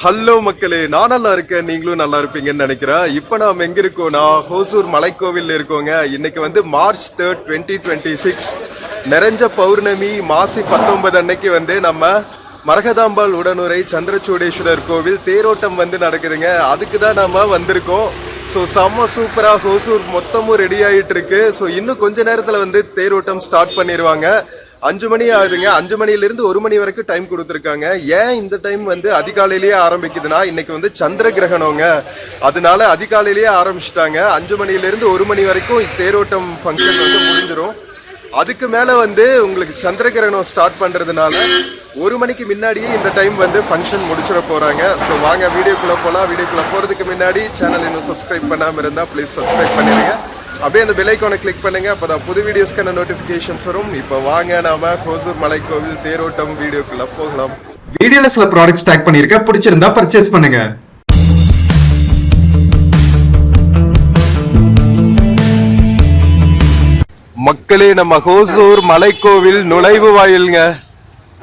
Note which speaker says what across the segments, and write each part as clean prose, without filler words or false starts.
Speaker 1: Hello மக்களே, நான் நல்லா இருக்கேன், நீங்களும் நல்லா இருப்பீங்கன்னு நினைக்கிறேன். இப்போ நாம் எங்க இருக்கோம்னா ஹோசூர் மலைக்கோவில் இருக்கோங்க. இன்னைக்கு வந்து March 3, 2026 நிறைஞ்ச பௌர்ணமி மாசி 19 அன்னைக்கு வந்து நம்ம மரகதாம்பாள் உடனுரை சந்திரசூடேஸ்வரர் கோவில் தேரோட்டம் வந்து நடக்குதுங்க. அதுக்கு தான் நம்ம வந்திருக்கோம். ஸோ செம்ம சூப்பராக ஹோசூர் மொத்தமும் ரெடி ஆகிட்டு இருக்கு. ஸோ இன்னும் கொஞ்ச நேரத்தில் வந்து தேரோட்டம் ஸ்டார்ட் பண்ணிடுவாங்க. 5 மணி ஆகுதுங்க. 5 மணிலிருந்து 1 மணி வரைக்கும் டைம் கொடுத்துருக்காங்க. ஏன் இந்த டைம் வந்து அதிகாலையிலேயே ஆரம்பிக்குதுன்னா இன்னைக்கு வந்து சந்திர கிரகணங்க, அதனால அதிகாலையிலேயே ஆரம்பிச்சிட்டாங்க. 5 மணிலிருந்து 1 மணி வரைக்கும் தேரோட்டம் ஃபங்க்ஷன் வந்து முடிஞ்சிடும். அதுக்கு மேலே வந்து உங்களுக்கு சந்திர கிரகணம் ஸ்டார்ட் பண்ணுறதுனால 1 மணிக்கு முன்னாடியே இந்த டைம் வந்து ஃபங்க்ஷன் முடிச்சிட போகிறாங்க. ஸோ வாங்க வீடியோக்குள்ளே போகலாம். வீடியோக்குள்ளே போகிறதுக்கு முன்னாடி சேனல் இன்னும் சப்ஸ்கிரைப் பண்ணாமல் இருந்தால் ப்ளீஸ் சப்ஸ்கிரைப் பண்ணிடுங்க. அப்படியே அந்த பெல் ஐகானை கிளிக் பண்ணுங்க, அப்பதான் புது வீடியோஸ்க்கான நோட்டிபிகேஷன்ஸ் வரும். இப்போ வாங்க நாம ஹோசூர் மலைக்கோவில் தேரோட்டம் வீடியோக்குள்ள போகலாம்.
Speaker 2: வீடியோல சில ப்ராடக்ட்ஸ் டேக் பண்ணிருக்கேன், பிடிச்சிருந்தா பர்ச்சேஸ் பண்ணுங்க.
Speaker 1: மக்களே, நம்ம ஹோசூர் மலைக்கோவில் நுழைவு வாயிலுங்க.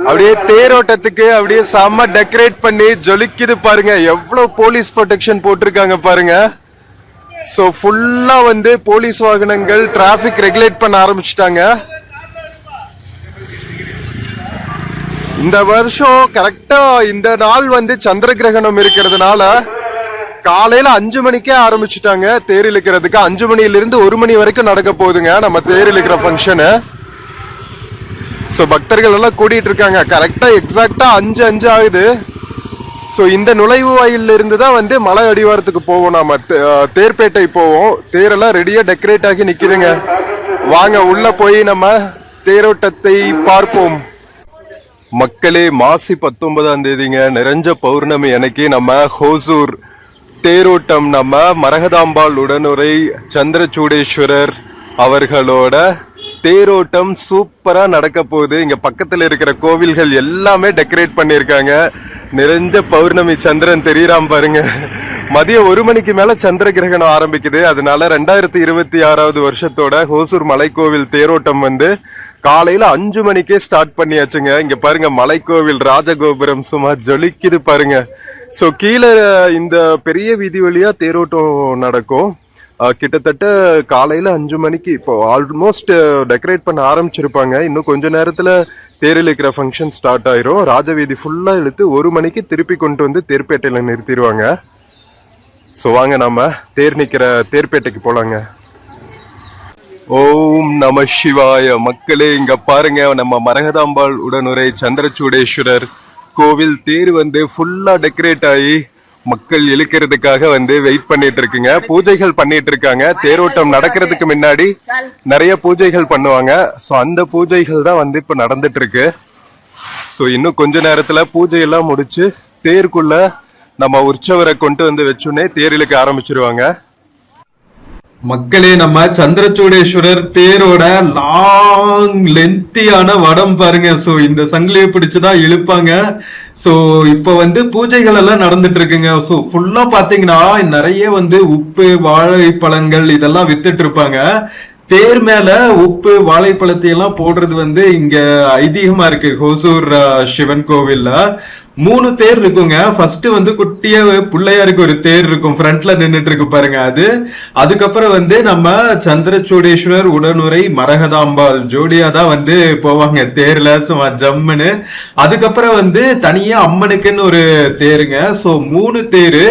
Speaker 1: அப்படியே தேரோட்டத்துக்கு அப்படியே செம்ம டெக்கரேட் பண்ணி ஜொலிக்குது பாருங்க. எவ்வளவு போலீஸ் ப்ரொடெக்ஷன் போட்டிருக்காங்க பாருங்க. ஸோ ஃபுல்லாக வந்து போலீஸ் வாகனங்கள் டிராஃபிக் ரெகுலேட் பண்ண ஆரம்பிச்சிட்டாங்க. இந்த வருஷம் கரெக்டாக இந்த நாள் வந்து சந்திர கிரகணம் இருக்கிறதுனால காலையில் 5 மணிக்கே ஆரம்பிச்சுட்டாங்க தேர் இழுக்கிறதுக்கு. 5 மணிலிருந்து 1 மணி வரைக்கும் நடக்க போகுதுங்க நம்ம தேர் இழுக்கிற ஃபங்க்ஷனு. ஸோ பக்தர்கள் எல்லாம் கூட்டிகிட்டு இருக்காங்க. கரெக்டாக எக்ஸாக்டாக 5 ஆகுது. ஸோ இந்த நுழைவு வாயிலில் இருந்து தான் வந்து மலை அடிவாரத்துக்கு போவோம். நாம தேர்பேட்டை போவோம். தேரெல்லாம் ரெடியாக டெக்கரேட் ஆகி நிற்கிதுங்க. வாங்க உள்ள போய் நம்ம தேரோட்டத்தை பார்ப்போம். மக்களே, மாசி 19ஆம் தேதிங்க, நிறைஞ்ச பௌர்ணமி அன்னைக்கு நம்ம ஹோசூர் தேரோட்டம் நம்ம மரகதாம்பாள் உடனுரை சந்திரசூடேஸ்வரர் அவர்களோட தேரோட்டம் சூப்பரா நடக்க போகுது. இங்க பக்கத்துல இருக்கிற கோவில்கள் எல்லாமே டெக்கரேட் பண்ணிருக்காங்க. நிறைஞ்ச பௌர்ணமி சந்திரன் தெரியறாம பாருங்க. மதியம் 1 மணிக்கு மேல சந்திர கிரகணம் ஆரம்பிக்குது. அதனால 2026 வருஷத்தோட ஹோசூர் மலைக்கோவில் தேரோட்டம் வந்து காலையில 5 மணிக்கே ஸ்டார்ட் பண்ணியாச்சுங்க. இங்க பாருங்க, மலைக்கோவில் ராஜகோபுரம் சும்மா ஜொலிக்குது பாருங்க. ஸோ கீழே இந்த பெரிய வீதி வழியா தேரோட்டம் நடக்கும். கிட்டத்தட்ட காலையில 5 மணிக்கு இப்போ ஆல்மோஸ்ட் டெக்கரேட் பண்ண ஆரம்பிச்சிருப்பாங்க. இன்னும் கொஞ்ச நேரத்துல தேரில் இருக்கிற ஃபங்க்ஷன் ஸ்டார்ட் ஆயிரும். ராஜவீதி ஃபுல்லா இழுத்து 1 மணிக்கு திருப்பி கொண்டு வந்து தேர்பேட்டையில நிறுத்திடுவாங்க. ஸோ வாங்க நம்ம தேர் நிக்கிற தேர்பேட்டைக்கு போலாங்க. ஓம் நம சிவாய. மக்களே, இங்க பாருங்க, நம்ம மரகதாம்பாள் உடனுரை சந்திரசூடேஸ்வரர் கோவில் தேர் வந்து ஃபுல்லா டெக்கரேட் ஆகி மக்கள் இழுக்கிறதுக்காக வந்து வெயிட் பண்ணிட்டு இருக்குங்க. பூஜைகள் பண்ணிட்டு இருக்காங்க. தேரோட்டம் நடக்கிறதுக்கு முன்னாடி நிறைய பூஜைகள் பண்ணுவாங்க. ஸோ அந்த பூஜைகள் தான் வந்து இப்ப நடந்துட்டு இருக்கு. ஸோ இன்னும் கொஞ்ச நேரத்துல பூஜையெல்லாம் முடிச்சு தேருக்குள்ள நம்ம உற்சவரை கொண்டு வந்து வச்சுன்னே தேர் இழுக்க ஆரம்பிச்சிருவாங்க.
Speaker 2: மக்களே, நம்ம சந்திரசூடேஸ்வரர் தேரோட லாங் லென்த்தியான வடம் பாருங்க. சோ இந்த சங்கிலியை பிடிச்சுதான் இழுப்பாங்க. சோ இப்ப வந்து பூஜைகள் எல்லாம் நடந்துட்டு இருக்குங்க. சோ ஃபுல்லா பாத்தீங்கன்னா நிறைய வந்து உப்பு, வாழைப்பழங்கள் இதெல்லாம் வித்துட்டு இருப்பாங்க. தேர் மேல உப்பு, வாழைப்பழத்தை எல்லாம் போடுறது வந்து இங்க ஐதீகமா இருக்கு. ஹோசூர் சிவன் கோவில்ல 3 தேர் இருக்குங்க. ஃபர்ஸ்ட் வந்து குட்டிய பிள்ளையாருக்கு ஒரு தேர் இருக்கும், ஃப்ரண்ட்ல நின்றுட்டு இருக்கு பாருங்க அது. அதுக்கப்புறம் வந்து நம்ம சந்திரசூடேஸ்வரர் உடனுரை மரகதாம்பாள் ஜோடியா தான் வந்து போவாங்க தேர்ல சும்மா ஜம்முன்னு. அதுக்கப்புறம் வந்து தனியா அம்மனுக்குன்னு ஒரு தேருங்க. சோ 3 தேரு.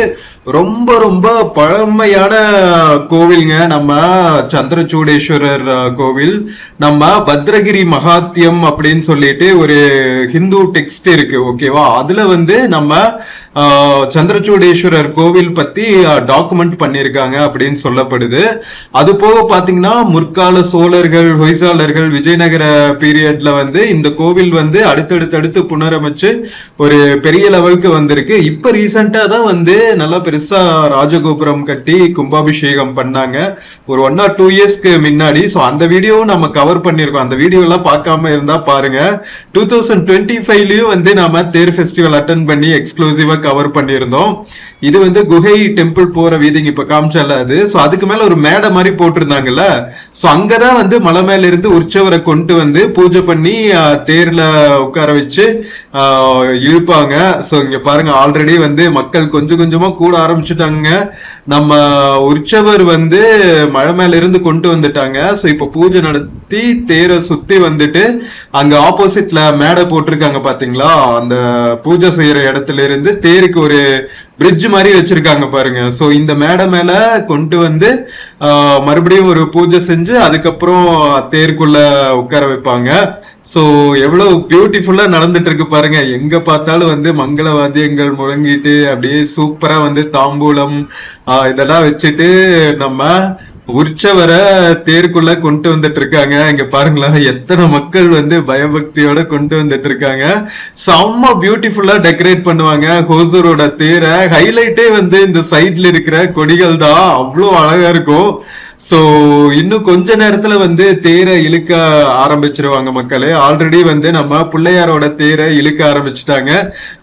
Speaker 2: ரொம்ப ரொம்ப பழமையான கோவில்ங்க நம்ம சந்திரசூடேஸ்வரர் கோவில். நம்ம பத்ரகிரி மகாத்யம் அப்படின்னு சொல்லிட்டு ஒரு ஹிந்து டெக்ஸ்ட் இருக்கு, ஓகேவா? அதுல வந்து நம்ம சந்திரசூடேஸ்வரர் கோவில் பத்தி டாக்குமெண்ட் பண்ணிருக்காங்க அப்படின்னு சொல்லப்படுது. அது போக பாத்தீங்கன்னா முற்கால சோழர்கள், ஹொய்சாளர்கள், விஜயநகர பீரியட்ல வந்து இந்த கோவில் வந்து அடுத்தடுத்து புனரமைச்சு ஒரு பெரிய லெவலுக்கு வந்திருக்கு. இப்ப ரீசெண்டா தான் வந்து நல்லா பெருசா ராஜகோபுரம் கட்டி கும்பாபிஷேகம் பண்ணாங்க ஒரு 1 or 2 இயர்ஸ்க்கு முன்னாடி. ஸோ அந்த வீடியோவும் நம்ம கவர் பண்ணிருக்கோம். அந்த வீடியோ எல்லாம் பார்க்காம இருந்தா பாருங்க. 2025லயும் வந்து நாம தேர் ஃபெஸ்டிவல் அட்டன் பண்ணி எக்ஸ்க்ளூசிவா கவர் பண்ணியிருந்தோம். இது வந்து குகை டெம்பிள் போற வீதிங்க இப்ப காமிச்சால அது. சோ அதுக்கு மேல ஒரு மேடை மாதிரி போட்டிருந்தாங்கல்ல. சோ அங்கதான் வந்து மலை மேல இருந்து உற்சவரை கொண்டு வந்து பூஜை பண்ணி தேர்ல உட்கார வச்சு இழுப்பாங்க. சோ இங்க பாருங்க ஆல்ரெடி வந்து மக்கள் கொஞ்சம் கொஞ்சமா கூட ஆரம்பிச்சுட்டாங்க. நம்ம உற்சவர் வந்து மலை மேல இருந்து கொண்டு வந்துட்டாங்க. சோ இப்ப பூஜை நடத்தி தேரை சுத்தி வந்துட்டு அங்க ஆப்போசிட்ல மேடை போட்டிருக்காங்க பாத்தீங்களா, அந்த பூஜை செய்யற இடத்துல இருந்து தேருக்கு ஒரு பிரிட்ஜ் மாதிரி வச்சிருக்காங்க பாருங்க. சோ இந்த மேடை மேல கொண்டு வந்து மறுபடியும் ஒரு பூஜை செஞ்சு அதுக்கப்புறம் தேருக்குள்ள உட்கார வைப்பாங்க. சோ எவ்வளவு பியூட்டிஃபுல்லா நடந்துட்டு இருக்கு பாருங்க. எங்க பார்த்தாலும் வந்து மங்கள வாத்தியங்கள் முழங்கிட்டு அப்படியே சூப்பரா வந்து தாம்பூலம் இதெல்லாம் வச்சுட்டு நம்ம உற்சவரை தேருக்குள்ள கொண்டு வந்துட்டு இருக்காங்க. இங்க பாருங்களேன் எத்தனை மக்கள் வந்து பயபக்தியோட கொண்டு வந்துட்டு இருக்காங்க. செம்ம பியூட்டிஃபுல்லா டெக்கரேட் பண்ணுவாங்க ஹோசூரோட தேரை. ஹைலைட்டே வந்து இந்த சைட்ல இருக்கிற கொடிகள் தான், அவ்வளவு அழகா இருக்கும். சோ இன்னும் கொஞ்ச நேரத்துல வந்து தேரை இழுக்க ஆரம்பிச்சிருவாங்க மக்களே. ஆல்ரெடி வந்து நம்ம பிள்ளையாரோட தேரை இழுக்க ஆரம்பிச்சுட்டாங்க.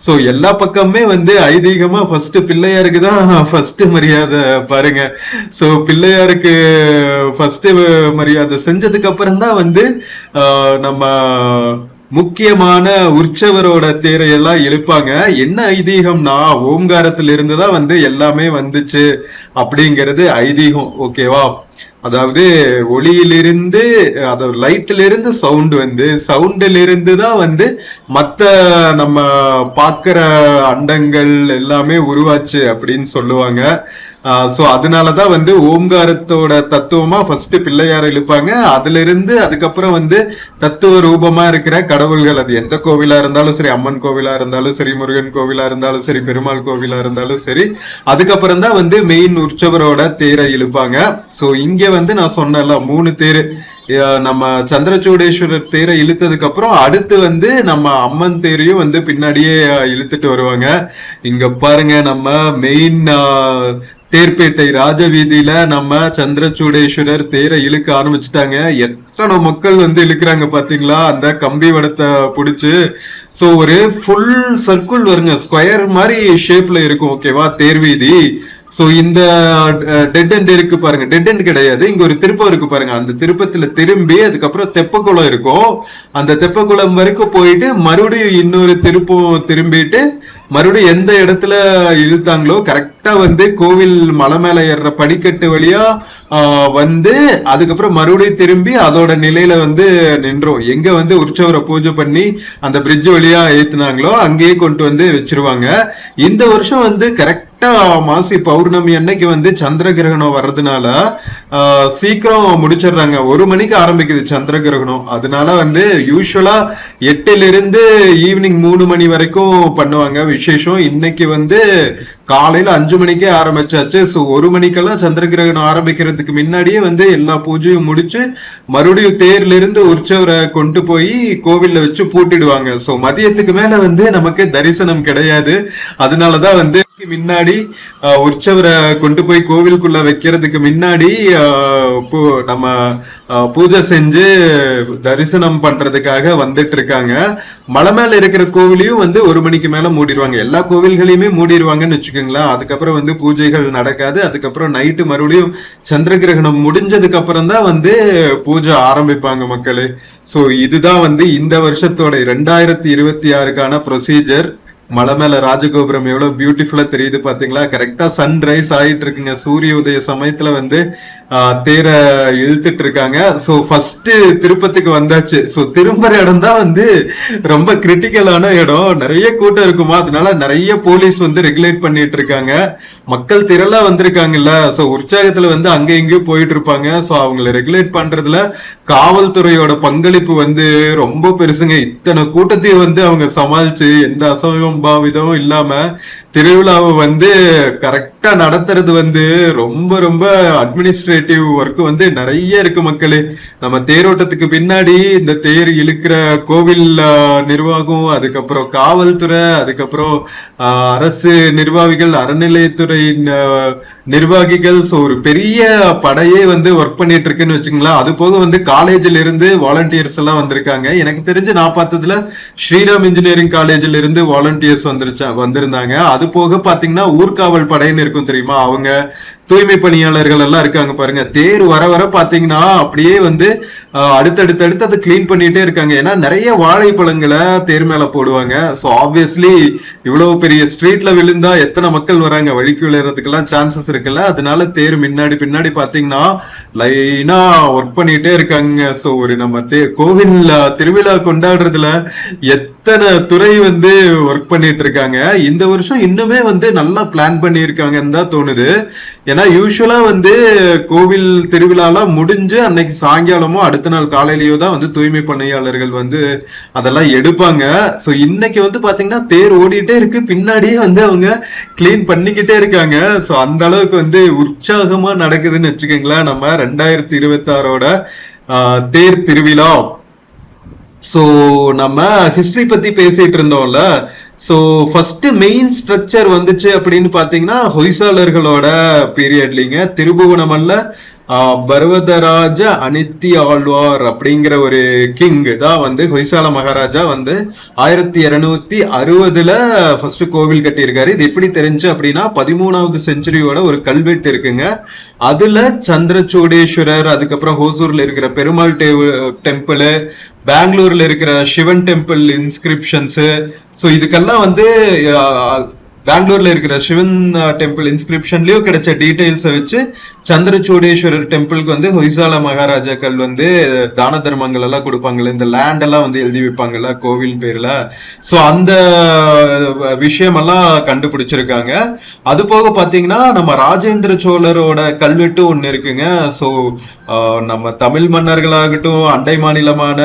Speaker 2: சோ எல்லா பக்கமே வந்து ஐதீகமா ஃபர்ஸ்ட் பிள்ளையாருக்கு தான் ஃபர்ஸ்ட் மரியாதை பாருங்க. சோ பிள்ளையாருக்கு ஃபர்ஸ்ட் மரியாதை செஞ்சதுக்கு அப்புறம் தான் வந்து நம்ம முக்கியமான உற்சவரோட தேரையெல்லாம் இழுப்பாங்க. என்ன ஐதீகம்னா ஓம்காரத்துல இருந்துதான் வந்து எல்லாமே வந்துச்சு அப்படிங்கிறது ஐதீகம். ஓகேவா, அதாவது ஒளியிலிருந்து அதாவது லைட்ல இருந்து சவுண்ட் வந்து சவுண்ட்ல இருந்து தான் வந்து மத்த நம்ம பாக்குற அண்டங்கள் எல்லாமே உருவாச்சு அப்படின்னு சொல்லுவாங்க. சோ அதனாலதான் வந்து ஓம்காரத்தோட தத்துவமா ஃபர்ஸ்ட் பிள்ளையார இழுப்பாங்க. அதுல இருந்து அதுக்கப்புறம் வந்து தத்துவ ரூபமா இருக்கிற கடவுள்கள், அது எந்த கோவிலா இருந்தாலும் சரி, அம்மன் கோவிலா இருந்தாலும் சரி, முருகன் கோவிலா இருந்தாலும் சரி, பெருமாள் கோவிலா இருந்தாலும் சரி, அதுக்கப்புறம் தான் வந்து மெயின் உற்சவரோட தேரை இழுப்பாங்க. சோ இங்க வந்து நான் சொன்னல 3 தேரு, நம்ம சந்திரசூடேஸ்வரர் தேரை இழுத்ததுக்கு அப்புறம் அடுத்து வந்து நம்ம அம்மன் தேரையும் வந்து பின்னாடியே இழுத்துட்டு வருவாங்க. இங்க பாருங்க நம்ம மெயின் தேர்பேட்டை ராஜவீதியில நம்ம சந்திரசூடேஸ்வரர் தேரை இழுக்க ஆரம்பிச்சுட்டாங்க. எத்தனை மக்கள் வந்து இழுக்கிறாங்க பாத்தீங்களா அந்த கம்பி வடத்தை புடிச்சு. சோ ஒரு ஃபுல் சர்க்கிள் வருங்க, ஸ்கொயர் மாதிரி ஷேப்ல இருக்கும். ஓகேவா, தேர்வீதி. சோ இந்த டெட் எண்ட் இருக்கு பாருங்க, டெட் எண்ட் கிடையாது, இங்க ஒரு திருப்பம் இருக்கு பாருங்க. அந்த திருப்பத்துல திரும்பி அதுக்கப்புறம் தெப்பக்குளம் இருக்கும். அந்த தெப்பக்குளம் வரைக்கும் போயிட்டு மறுபடியும் இன்னொரு திருப்பம் திரும்பிட்டு மறுபடியும் எந்த இடத்துல இழுத்தாங்களோ கரெக்டா வந்து கோவில் மலை மேல ஏறுற படிக்கட்டு வழியா வந்து அதுக்கப்புறம் மறுபடியும் திரும்பி அதோட நிலையில வந்து நின்றோம். எங்க வந்து உற்சவரை பூஜை பண்ணி அந்த பிரிட்ஜ் வழியா ஏத்துனாங்களோ அங்கேயே கொண்டு வந்து வச்சிருவாங்க. இந்த வருஷம் வந்து கரெக்டா மாசி பௌர்ணமி அன்னைக்கு வந்து சந்திர கிரகணம் வர்றதுனால சீக்கிரம் முடிச்சிடுறாங்க. 1 மணிக்கு ஆரம்பிக்குது சந்திர கிரகணம். அதனால வந்து யூஸ்வலா 8ல இருந்து ஈவினிங் 3 மணி வரைக்கும் பண்ணுவாங்க விசேஷம். இன்னைக்கு வந்து காலையில 5 மணிக்கே ஆரம்பிச்சாச்சு. சோ 1 மணிக்கெல்லாம் சந்திர கிரகணம் ஆரம்பிக்கிறதுக்கு முன்னாடியே வந்து எல்லா பூஜையும் முடிச்சு மறுபடியும் தேர்ல இருந்து உற்சவரை கொண்டு போய் கோவில்ல வச்சு பூட்டிடுவாங்க. சோ மதியத்துக்கு மேல வந்து நமக்கு தரிசனம் கிடையாது. அதனாலதான் வந்து முன்னாடி உற்சவரை கொண்டு போய் கோவிலுக்குள்ள வைக்கிறதுக்கு முன்னாடி நம்ம பூஜை செஞ்சு தரிசனம் பண்றதுக்காக வந்துட்டு இருக்காங்க. மலை மேல இருக்கிற கோவிலையும் வந்து 1 மணிக்கு மேல மூடிடுவாங்க. எல்லா கோவில்களையுமே மூடிடுவாங்கன்னு வச்சுக்கோங்களேன். அதுக்கப்புறம் வந்து பூஜைகள் நடக்காது. அதுக்கப்புறம் நைட்டு மறுபடியும் சந்திர கிரகணம் முடிஞ்சதுக்கு அப்புறம் தான் வந்து பூஜை ஆரம்பிப்பாங்க மக்களே. சோ இதுதான் வந்து இந்த வருஷத்தோட 2026க்கான ப்ரொசீஜர். மலை மேல ராஜகோபுரம் எவ்வளவு பியூட்டிஃபுல்லா தெரியுது பாத்தீங்களா. கரெக்டா சன்ரைஸ் ஆயிட்டு இருக்குங்க. சூரிய உதய சமயத்துல வந்து தேரை இழுத்துட்டு இருக்காங்க. சோ ஃபர்ஸ்ட் திருப்பத்துக்கு வந்தாச்சு. சோ திரும்புற இடம் தான் வந்து ரொம்ப கிரிட்டிக்கலான இடம். நிறைய கூட்டம் இருக்குமா, அதனால நிறைய போலீஸ் வந்து ரெகுலேட் பண்ணிட்டு இருக்காங்க. மக்கள் திரளா வந்திருக்காங்கல்ல, சோ உற்சாகத்துல வந்து அங்க எங்கேயும் போயிட்டு இருப்பாங்க. சோ அவங்களை ரெகுலேட் பண்றதுல காவல்துறையோட பங்களிப்பு வந்து ரொம்ப பெருசுங்க. இத்தனை கூட்டத்தையும் வந்து அவங்க சமாளிச்சு எந்த அசம்பாவிதமும் இல்லாம திருவிழாவை வந்து கரெக்டா நடத்துறது வந்து ரொம்ப ரொம்ப அட்மினிஸ்ட்ரேட்டிவ் ஒர்க் வந்து நிறைய இருக்கு மக்களே. நம்ம தேரோட்டத்துக்கு பின்னாடி இந்த தேர் இழுக்கிற கோவில் நிர்வாகம், அதுக்கப்புறம் காவல்துறை, அதுக்கப்புறம் அரசு நிர்வாகிகள், அறநிலையத்துறை நிர்வாகிகள், சோ ஒரு பெரிய படையே வந்து ஒர்க் பண்ணிட்டு இருக்குன்னு வச்சுங்களேன். அது போக வந்து காலேஜ்ல இருந்து வாலண்டியர்ஸ் எல்லாம் வந்திருக்காங்க. எனக்கு தெரிஞ்சு நான் பார்த்ததுல ஸ்ரீராம் இன்ஜினியரிங் காலேஜ்ல இருந்து வாலண்டியர்ஸ் வந்திருந்தாங்க. அது போக பாத்தீங்கன்னா ஊர்காவல் படைன்னு இருக்கும் தெரியுமா, அவங்க தூய்மை பணியாளர்கள் எல்லாம் இருக்காங்க பாருங்க. தேர் வர வர பாத்தீங்கன்னா அப்படியே வந்து அடுத்தடுத்து அதை கிளீன் பண்ணிட்டே இருக்காங்க. ஏன்னா நிறைய வாழைப்பழங்களை தேர் மேல போடுவாங்க. ஸோ ஆப்வியஸ்லி இவ்வளவு பெரிய ஸ்ட்ரீட்ல விழுந்தா எத்தனை மக்கள் வராங்க, வழிக்கு விழுறதுக்கெல்லாம் சான்சஸ் இருக்குல்ல. அதனால தேர் முன்னாடி பின்னாடி பாத்தீங்கன்னா லைனா ஒர்க் பண்ணிட்டே இருக்காங்க. ஸோ ஒரு நம்ம கோவில் திருவிழா கொண்டாடுறதுல எத்தனை துறை வந்து ஒர்க் பண்ணிட்டு இருக்காங்க. இந்த வருஷம் இன்னுமே வந்து நல்லா பிளான் பண்ணியிருக்காங்கன்னு தான் தோணுது. ஏன்னா யூஸ்வலா வந்து கோவில் திருவிழாலாம் முடிஞ்சு அன்னைக்கு சாயங்காலமோ அடுத்த நாள் காலையிலயோ தான் வந்து தூய்மை பணியாளர்கள் வந்து அதெல்லாம் எடுப்பாங்க. ஸோ இன்னைக்கு வந்து பாத்தீங்கன்னா தேர் ஓடிட்டே இருக்கு, பின்னாடியே வந்து அவங்க கிளீன் பண்ணிக்கிட்டே இருக்காங்க. ஸோ அந்த அளவுக்கு வந்து உற்சாகமா நடக்குதுன்னு வச்சுக்கோங்களேன் நம்ம 2026ஓட தேர் திருவிழா. சோ நம்ம ஹிஸ்டரி பத்தி பேசிட்டு இருந்தோம்ல. சோ ஃபர்ஸ்ட் மெயின் ஸ்ட்ரக்சர் வந்துச்சு அப்படின்னு பாத்தீங்கன்னா ஹொய்சாலர்களோட பீரியட்லிங்க. திருபுவனமல்ல பர்வதராஜ அனித்தி ஆழ்வார் அப்படிங்கிற ஒரு கிங் தான் வந்து ஹொய்சால மகாராஜா வந்து 1260 ஃபர்ஸ்ட் கோவில் கட்டியிருக்காரு. இது எப்படி தெரிஞ்சு அப்படின்னா 13வது செஞ்சுரியோட ஒரு கல்வெட்டு இருக்குங்க. அதுல சந்திரச்சூடேஸ்வரர், அதுக்கப்புறம் ஹோசூர்ல இருக்கிற பெருமாள் டெம்பிள், பெங்களூர்ல இருக்கிற சிவன் டெம்பிள் இன்ஸ்கிரிப்ஷன்ஸ். ஸோ இதுக்கெல்லாம் வந்து பெங்களூர்ல இருக்கிற சிவன் டெம்பிள் இன்ஸ்கிரிப்ஷன்லயும் கிடைச்ச டீடைல்ஸை வச்சு சந்திரச்சூடேஸ்வரர் டெம்பிளுக்கு வந்து ஹொய்சால மகாராஜாக்கள் வந்து தான தர்மங்கள் எல்லாம் கொடுப்பாங்கல்ல, இந்த லேண்ட் எல்லாம் வந்து எழுதி வைப்பாங்கல்ல கோவில் பேர்ல. சோ அந்த விஷயம் எல்லாம் கண்டுபிடிச்சிருக்காங்க. அது போக பாத்தீங்கன்னா நம்ம ராஜேந்திர சோழரோட கல்வெட்டு ஒண்ணு இருக்குங்க. சோ நம்ம தமிழ் மன்னர்களாகட்டும், அண்டை மாநிலமான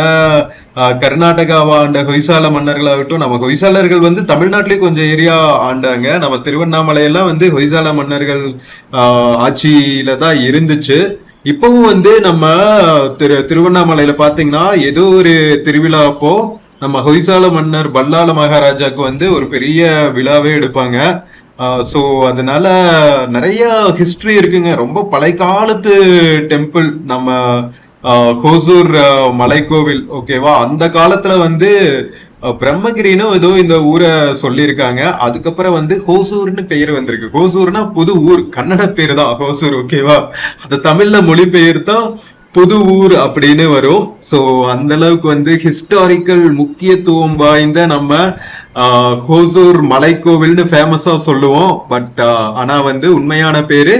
Speaker 2: கர்நாடகாவா ஆண்ட ஹொய்சால மன்னர்களாகட்டும், நம்ம ஹொய்சாலர்கள் வந்து தமிழ்நாட்டிலேயே கொஞ்சம் ஏரியா ஆண்டாங்க. நம்ம திருவண்ணாமலையெல்லாம் வந்து ஹொய்சால மன்னர்கள் ஆட்சியில தான் இருந்துச்சு. இப்பவும் வந்து நம்ம திருவண்ணாமலையில பாத்தீங்கன்னா ஏதோ ஒரு திருவிழா அப்போ நம்ம ஹொய்சால மன்னர் பல்லால மகாராஜாக்கு வந்து ஒரு பெரிய விழாவே எடுப்பாங்க. சோ அதனால நிறைய ஹிஸ்டரி இருக்குங்க. ரொம்ப பழைய காலத்து டெம்பிள் நம்ம ஹோசூர் மலைக்கோவில். ஓகேவா, அந்த காலத்துல வந்து பிரம்மகிரின்னு ஏதோ இந்த ஊரை சொல்லியிருக்காங்க. அதுக்கப்புறம் வந்து ஹோசூர்னு பெயர் வந்திருக்கு. ஹோசூர்னா புது ஊர், கன்னட பேர் தான் ஹோசூர். ஓகேவா, அது தமிழ்ல மொழிபெயர்த்தா புது ஊர் அப்படின்னு வரும். சோ அந்த அளவுக்கு வந்து ஹிஸ்டாரிக்கல் முக்கியத்துவம் வாய்ந்த நம்ம ஹோசூர் மலைக்கோவில்னு ஃபேமஸா சொல்லுவோம். பட் ஆனா வந்து உண்மையான பேரு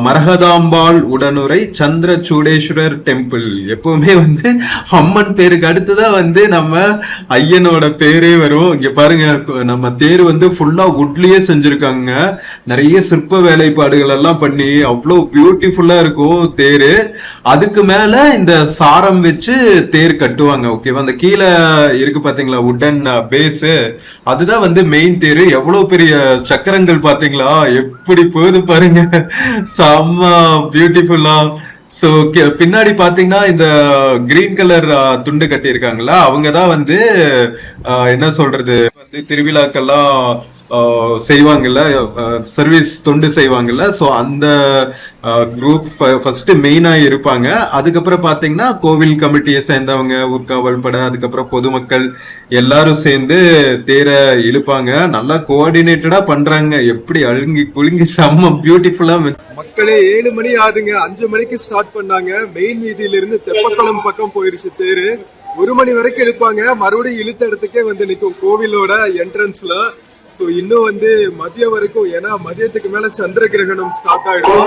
Speaker 2: மரகதாம்பாள் உடனுரை சந்திரச்சூடேஸ்வரர் டெம்பிள். எப்பவுமே வந்து அம்மன் பேருக்கு அடுத்துதான் வந்து நம்ம ஐயனோட பேரே வரும். இங்க பாருங்க, நம்ம தேர் வந்து ஃபுல்லா வுட்லயே செஞ்சிருக்காங்க. நிறைய சிற்ப வேலைப்பாடுகள் எல்லாம் பண்ணி அவ்வளவு பியூட்டிஃபுல்லா இருக்கும் தேரு. அதுக்கு மேல இந்த சாரம் வச்சு தேர் கட்டுவாங்க. ஓகேவா, அந்த கீழே இருக்கு பாத்தீங்களா உடன் பேஸ், அதுதான் வந்து மெயின் தேரு. எவ்வளவு பெரிய சக்கரங்கள் பாத்தீங்களா, எப்படி போகுது பாருங்க, செம்ம பியூட்டிஃபுல்லா. சோ பின்னாடி பாத்தீங்கன்னா இந்த கிரீன் கலர் துண்டு கட்டி இருக்காங்களா, அவங்கதான் வந்து என்ன சொல்றது வந்து திருவிழாக்கெல்லாம் செய்வாங்கல்ல, சர்வீஸ் தொண்டு செய்வாங்கல்ல. சோ அந்த குரூப் ஃபர்ஸ்ட் மெயினா இருப்பாங்க. அதுக்கப்புறம் பாத்தீங்கன்னா கோவில் கமிட்டியை சேர்ந்தவங்க, ஊர்காவல் படை, அதுக்கப்புறம் பொதுமக்கள் எல்லாரும் சேர்ந்து தேரை இழுப்பாங்க. நல்லா கோஆர்டினேட்டடா பண்றாங்க. எப்படி அழுங்கி குலுங்கி செம்ம பியூட்டிஃபுல்லா.
Speaker 1: மக்களே 7 மணி ஆகுதுங்க. 5 மணிக்கு ஸ்டார்ட் பண்ணாங்க. மெயின் வீதியில இருந்து தெப்பக்குளம் பக்கம் போயிருச்சு தேரு. 1 மணி வரைக்கும் இழுப்பாங்க. மறுபடியும் இழுத்த இடத்துக்கே வந்து நிற்கும் கோவிலோட என்ட்ரன்ஸ்ல. சோ இன்னும் வந்து மதியம் வரைக்கும், ஏன்னா மதியத்துக்கு மேல சந்திர கிரகணம் ஸ்டார்ட் ஆயிடும்.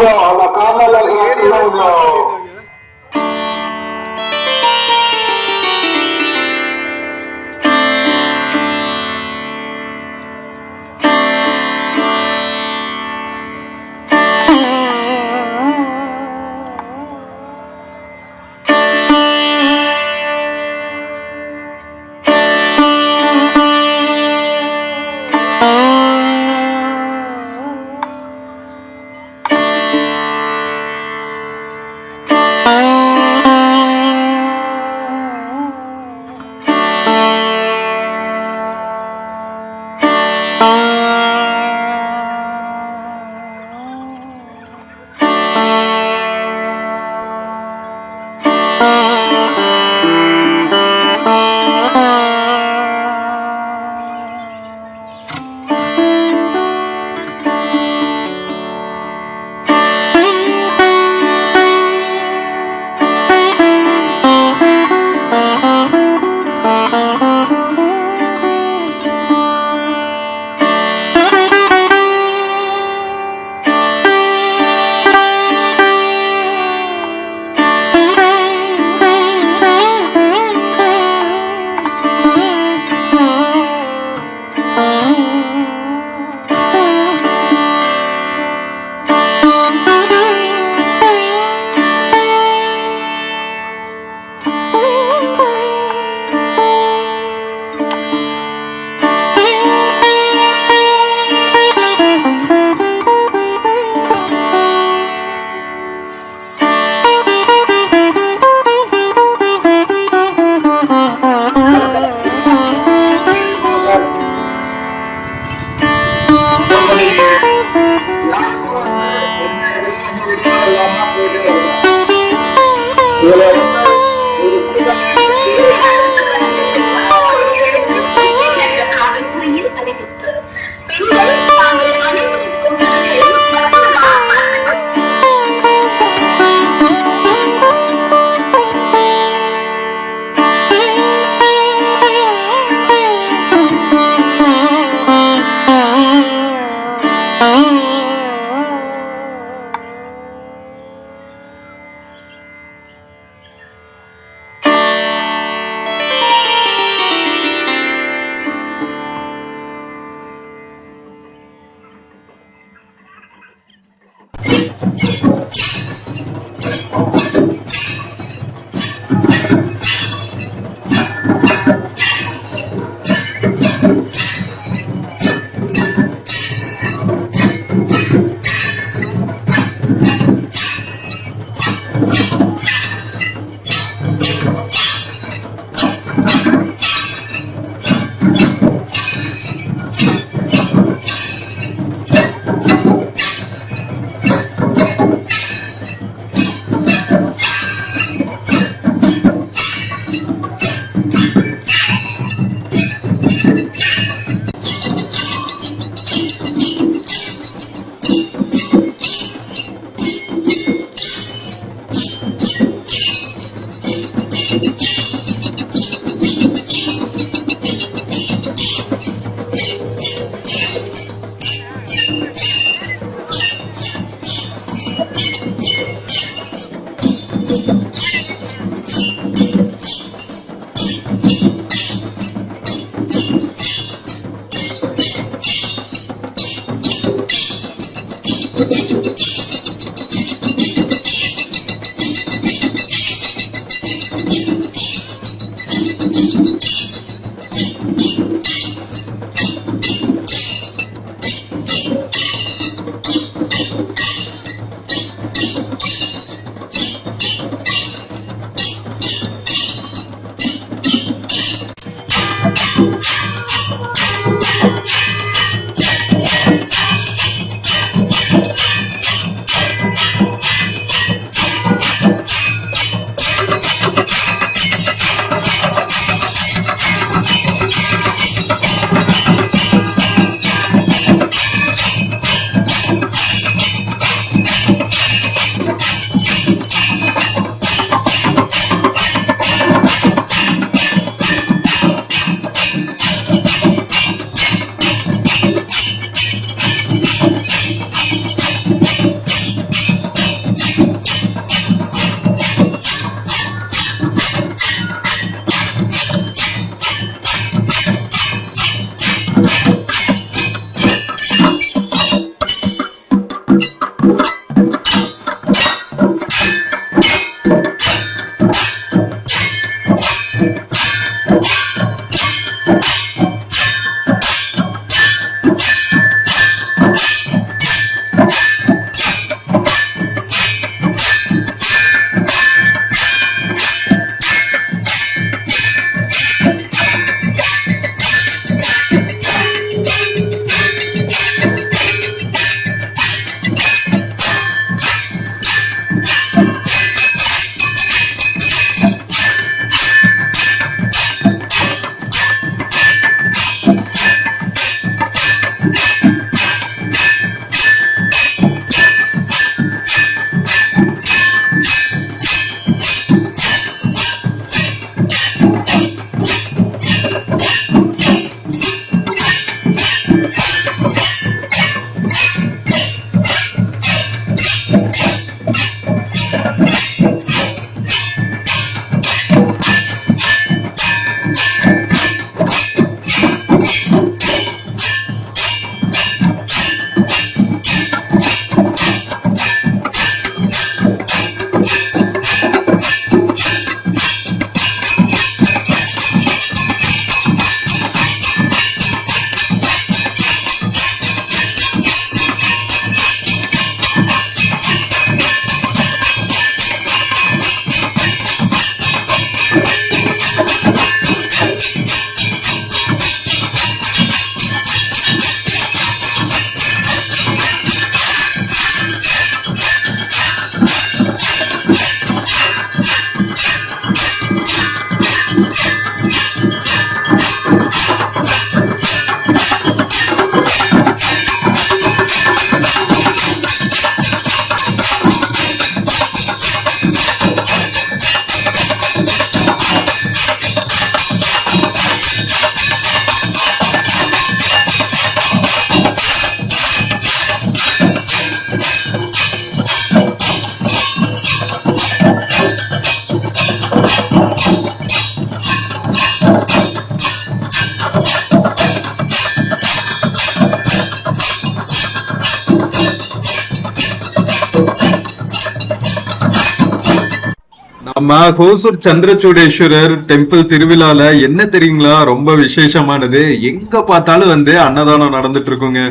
Speaker 2: நம்ம ஹோசூர் சந்திரசூடேஸ்வரர் டெம்பிள் திருவிழால என்ன தெரியுங்களா ரொம்ப விசேஷமானது, எங்க பார்த்தாலும் வந்து அன்னதானம் நடந்துட்டு இருக்குங்க.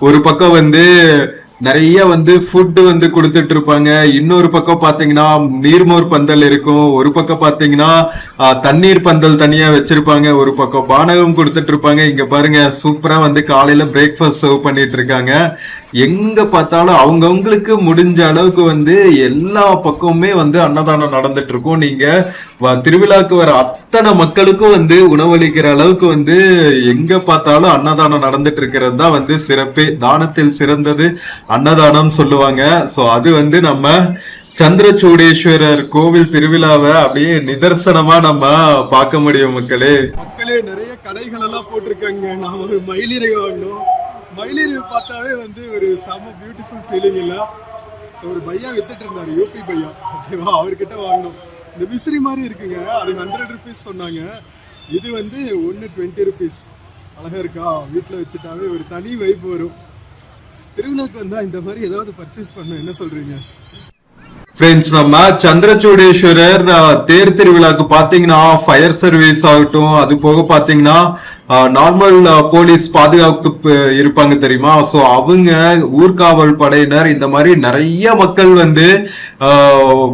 Speaker 2: ஒரு பக்கம் வந்து நிறைய வந்து ஃபுட் வந்து கொடுத்துட்டு இருப்பாங்க, இன்னொரு பக்கம் பாத்தீங்கன்னா நீர்மோர் பந்தல் இருக்கும், ஒரு பக்கம் பாத்தீங்கன்னா தண்ணீர் பந்தல் தனியா வச்சிருப்பாங்க, ஒரு பக்கம் பானகம் கொடுத்துட்டு இருப்பாங்க. இங்க பாருங்க சூப்பரா வந்து காலையில பிரேக்ஃபாஸ்ட் சர்வ் பண்ணிட்டு இருக்காங்க. எங்க பார்த்தாலும் அவங்கவுங்களுக்கு முடிஞ்ச அளவுக்கு வந்து எல்லா பக்கமுமே வந்து அன்னதானம் நடந்துட்டு இருக்கும். நீங்க திருவிழாக்கு வர அத்தனை மக்களுக்கும் வந்து உணவளிக்கிற அளவுக்கு வந்து எங்க பார்த்தாலும் அன்னதானம் நடந்துட்டு இருக்கிறது தான் வந்து சிறப்பே. தானத்தில் சிறந்தது அன்னதானம் சொல்லுவாங்க. சோ அது வந்து நம்ம சந்திரசூடேஸ்வரர் கோவில் திருவிழாவை அப்படியே நிதர்சனமா நம்ம பார்க்க முடியும் மக்களே.
Speaker 1: நிறைய கடைகள் எல்லாம் போட்டிருக்காங்க. நான் ஒரு மயிலிறை வாங்கணும். மயிலிறை பார்த்தாவே வந்து ஒரு செம பியூட்டிஃபுல் ஃபீலிங் இல்ல. ஸோ ஒரு பையா வித்துட்டு இருந்தாரு, யூபி பையா, ஓகேவா, அவர்கிட்ட வாங்கணும். இந்த விசிறி மாதிரி இருக்குங்க, அது 100 ருபீஸ் சொன்னாங்க. இது வந்து 20 ருபீஸ். அழகா இருக்கா, வீட்டில் வச்சுட்டாவே ஒரு தனி வைப் வரும். திருவிழாக்கு வந்தா இந்த மாதிரி ஏதாவது பர்ச்சேஸ் பண்ண என்ன சொல்றீங்க?
Speaker 2: ஃப்ரெண்ட்ஸ், நம்ம சந்திரசூடேஸ்வரர் தேர் திருவிழாக்கு பாத்தீங்கன்னா ஃபயர் சர்வீஸ் ஆகட்டும், அது போக பாத்தீங்கன்னா நார்மல் போலீஸ் பாதுகாப்பு இருப்பாங்க தெரியுமா, சோ அவங்க ஊர்காவல் படையினர் இந்த மாதிரி நிறைய மக்கள் வந்து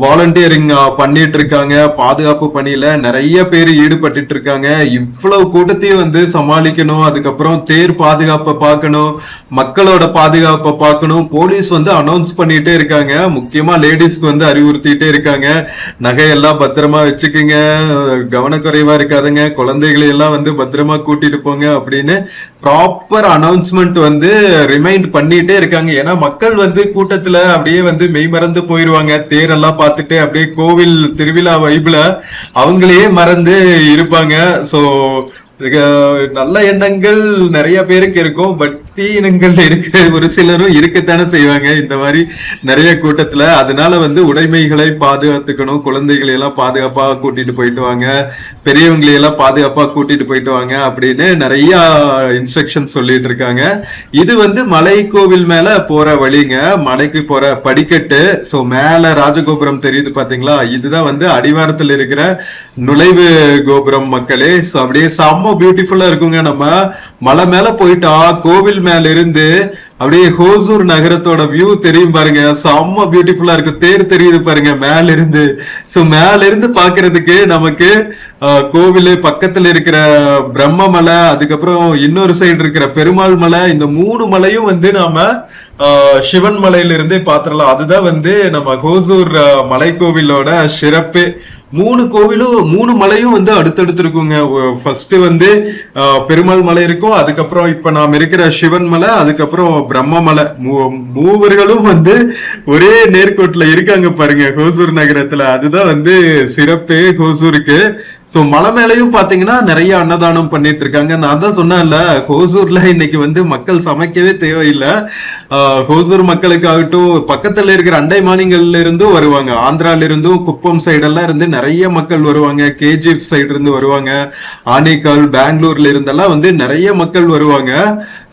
Speaker 2: வாலண்டியரிங் பண்ணிட்டு இருக்காங்க. பாதுகாப்பு பணியில நிறைய பேர் ஈடுபட்டு இருக்காங்க. இவ்வளவு கூட்டத்தையும் வந்து சமாளிக்கணும், அதுக்கப்புறம் தேர் பாதுகாப்பை பார்க்கணும், மக்களோட பாதுகாப்பை பார்க்கணும். போலீஸ் வந்து அனௌன்ஸ் பண்ணிட்டே இருக்காங்க, முக்கியமா லேடிஸ்க்கு வந்து அறிவுறுத்திட்டே இருக்காங்க, நகையெல்லாம் பத்திரமா வச்சுக்குங்க, கவனக்குறைவா இருக்காதுங்க, குழந்தைகளை எல்லாம் வந்து பத்திரமா கூட்டிட்டு போங்க அப்படின்னு ப்ராப்பர் அனௌன்ஸ்மெண்ட் வந்து ரிமைண்ட் பண்ணிட்டே இருக்காங்க. ஏன்னா மக்கள் வந்து கூட்டத்துல அப்படியே வந்து மெய்மறந்து போயிருவாங்க. தேரெல்லாம் பார்த்துட்டு அப்படியே கோவில் திருவிழா வைப்ல அவங்களையே மறந்து இருப்பாங்க. சோ நல்ல எண்ணங்கள் நிறைய பேருக்கு இருக்கும், பட் தீயினங்கள் இருக்கிற ஒரு சிலரும் இருக்கத்தானே செய்வாங்க இந்த மாதிரி நிறைய கூட்டத்துல. அதனால வந்து உடைமைகளை பாதுகாத்துக்கணும், குழந்தைகளை எல்லாம் பாதுகாப்பா கூட்டிட்டு போயிட்டு வாங்க, பெரியவங்களை எல்லாம் பாதுகாப்பா கூட்டிட்டு போயிட்டு வாங்க அப்படின்னு நிறைய இன்ஸ்ட்ரக்ஷன் சொல்லிட்டு இருக்காங்க. இது வந்து மலை கோவில் மேல போற வழிங்க, மலைக்கு போற படிக்கட்டு. சோ மேல ராஜகோபுரம் தெரியுது பாத்தீங்களா, இதுதான் வந்து அடிவாரத்தில் இருக்கிற நுழைவு கோபுரம் மக்களே. சோ அப்படியே செம்ம பியூட்டிஃபுல்லா இருக்குங்க. நம்ம மலை மேல போயிட்டா கோவில் மேல இருந்து அப்படியே ஹோசூர் நகரத்தோட வியூ தெரியும் பாருங்க, செம்ம பியூட்டிஃபுல்லா இருக்கு. தேர் தெரியுது பாருங்க மேல இருந்து. சோ மேல இருந்து பாக்குறதுக்கு நமக்கு கோவில் பக்கத்துல இருக்கிற பிரம்ம மலை, அதுக்கப்புறம் இன்னொரு சைடு இருக்கிற பெருமாள் மலை, இந்த 3 மலையும் வந்து நாம சிவன் மலையில இருந்தே பாத்திரலாம். அதுதான் வந்து நம்ம ஹோசூர் மலை கோவிலோட சிறப்பு. 3 கோவிலும் 3 மலையும் வந்து அடுத்தடுத்து இருக்குங்க. ஃபர்ஸ்ட் வந்து பெருமாள் மலை இருக்கும், அதுக்கப்புறம் இப்ப நாம் இருக்கிற சிவன் மலை, அதுக்கப்புறம் பிரம்ம மலை. மூவர்களும் வந்து ஒரே நேர்கோட்டுல இருக்காங்க பாருங்க ஹோசூர் நகரத்துல. அதுதான் வந்து சிறப்பு ஹோசூருக்கு. சோ மலை மேலையும் பாத்தீங்கன்னா நிறைய அன்னதானம் பண்ணிட்டு இருக்காங்க. நான் தான் சொன்னேன்ல, ஹோசூர்ல இன்னைக்கு வந்து மக்கள் சமைக்கவே தேவையில்லை. ஹோசூர் மக்களுக்காகட்டும், பக்கத்துல இருக்கிற அண்டை மாநிலங்கள்ல இருந்தும் வருவாங்க, ஆந்திரால இருந்தும், குப்பம் சைடெல்லாம் இருந்து நிறைய மக்கள் வருவாங்க, கேஜிஎஃப் சைடு இருந்து வருவாங்க, ஆனேக்கல், பெங்களூர்ல இருந்தெல்லாம் வந்து நிறைய மக்கள் வருவாங்க.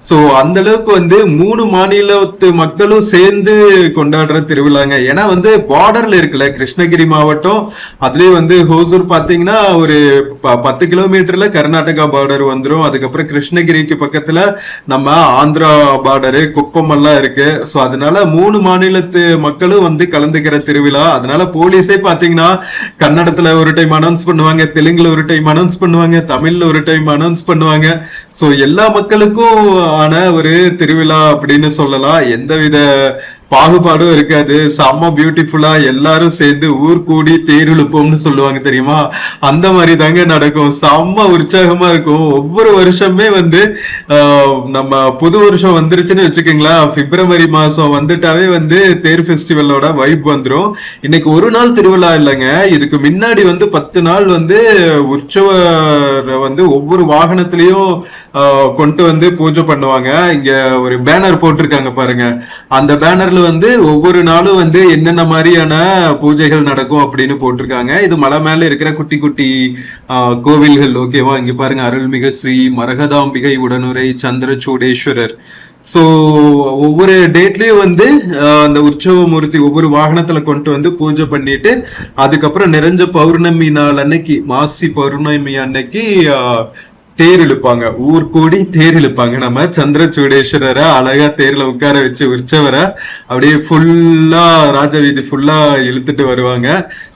Speaker 2: சோ அந்த அளவுக்கு வந்து 3 மாநிலத்து மக்களும் சேர்ந்து கொண்டாடுற திருவிழாங்க. ஏன்னா வந்து பார்டர்ல இருக்குல்ல கிருஷ்ணகிரி மாவட்டம், அதுலயும் வந்து ஹோசூர் பாத்தீங்கன்னா ஒரு 10 கிலோமீட்டர்ல கர்நாடகா பார்டர் வந்துரும். அதுக்கப்புறம் கிருஷ்ணகிரிக்கு பக்கத்துல நம்ம ஆந்திரா பார்டரு, குப்பம் எல்லாம் இருக்கு. சோ அதனால 3 மாநிலத்து மக்களும் வந்து கலந்துக்கிற திருவிழா. அதனால போலீஸே பாத்தீங்கன்னா கன்னடத்துல ஒரு டைம் அனௌன்ஸ் பண்ணுவாங்க, தெலுங்குல ஒரு டைம் அனௌன்ஸ் பண்ணுவாங்க, தமிழ்ல ஒரு டைம் அனௌன்ஸ் பண்ணுவாங்க. சோ எல்லா மக்களுக்கும் ஆன ஒரு திருவிழா அப்படின்னு சொல்லலாம். எந்தவித பாகுபாடும் இருக்காது. செம்ம பியூட்டிஃபுல்லா எல்லாரும் சேர்ந்து ஊர் கூடி தேர் இழுப்போம்னு சொல்லுவாங்க தெரியுமா, அந்த மாதிரி தாங்க நடக்கும். செம்ம உற்சாகமா இருக்கும். ஒவ்வொரு வருஷமே வந்து நம்ம புது வருஷம் வந்துருச்சுன்னு வச்சுக்கோங்களேன், பிப்ரவரி மாசம் வந்துட்டாவே வந்து தேர் ஃபெஸ்டிவலோட வைப் வந்துரும். இன்னைக்கு ஒரு நாள் திருவிழா இல்லைங்க, இதுக்கு முன்னாடி வந்து 10 நாள் வந்து உற்சவ வந்து ஒவ்வொரு வாகனத்திலயும் கொண்டு வந்து பூஜை பண்ணுவாங்க. இங்க ஒரு பேனர் போட்டிருக்காங்க பாருங்க, அந்த பேனர்ல வந்து ஒவ்வொரு நாளும் வந்து என்னென்ன மாதிரியான பூஜைகள் நடக்கும் அப்படின்னு போட்டிருக்காங்க. இது மலை மேல இருக்கிற குட்டி குட்டி கோவில்கள், ஓகேவா. இங்க பாருங்க, அருள்மிகு ஸ்ரீ மரகதாம்பிகை உடனுரை சந்திரசூடேஸ்வரர். ஸோ ஒவ்வொரு டேட்லயும் வந்து அந்த உற்சவ மூர்த்தி ஒவ்வொரு வாகனத்துல கொண்டு வந்து பூஜை பண்ணிட்டு அதுக்கப்புறம் நிறைஞ்ச பௌர்ணமி நாள் அன்னைக்கு மாசி பௌர்ணமி அன்னைக்கு தேர் இழுப்பாங்க. ஊர் கூடி தேர் இழுப்பாங்க. நம்ம சந்திரசூடேஸ்வரரை அழகா தேர்ல உட்கார வச்சு உற்சவரை அப்படியே ஃபுல்லா ராஜவீதி ஃபுல்லா இழுத்துட்டு வருவாங்க.